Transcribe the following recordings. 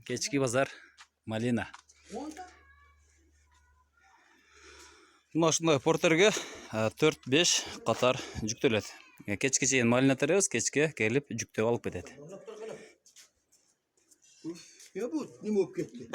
Кечки базар малина. Мына ушундай портерге 4-5 катар жүктөлөт. Кечке чейин малина теребиз, кечке келип жүктөп алып кетет. Ya bu ne mi opketti?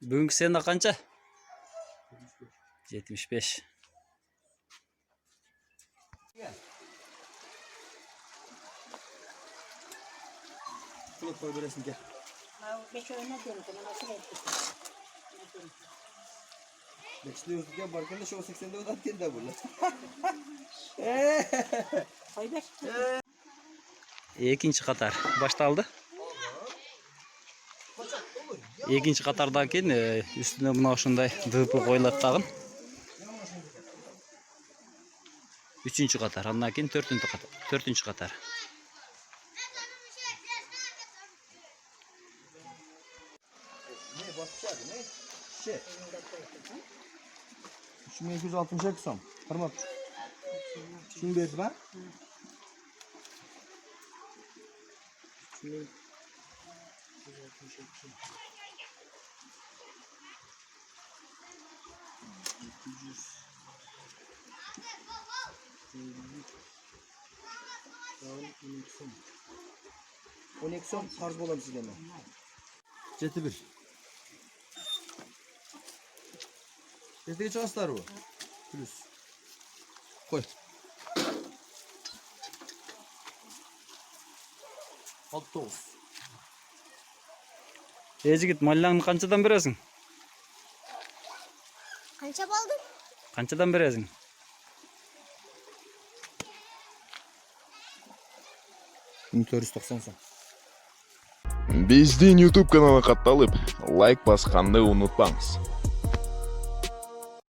Бүгүнкү сена канча? 75. Kulak koy böylesin gel. Beşli özgürken barkında şu 80'de odan kendi burada. Экинчи катар башталды. Экинчи катардан кийин үстүнө мына ушундай ДП коюлат дагы. Үчүнчү катар, андан кийин төртүнчү катар. Ne basacak ne? Şey. 3262 som. Kırmak. Şimdi bir var. Şimdi 12 som tarz bolam sizden. 71. Ertaga chiqasizlar bu. Plus. Qo'y. Olto'z. Жигит, маллаңды канчадан бересиң? Qancha bo'ldi? Канчадан бересиң? 1490 som. Биздин YouTube каналга катталып, лайк басканды унутпаңыз.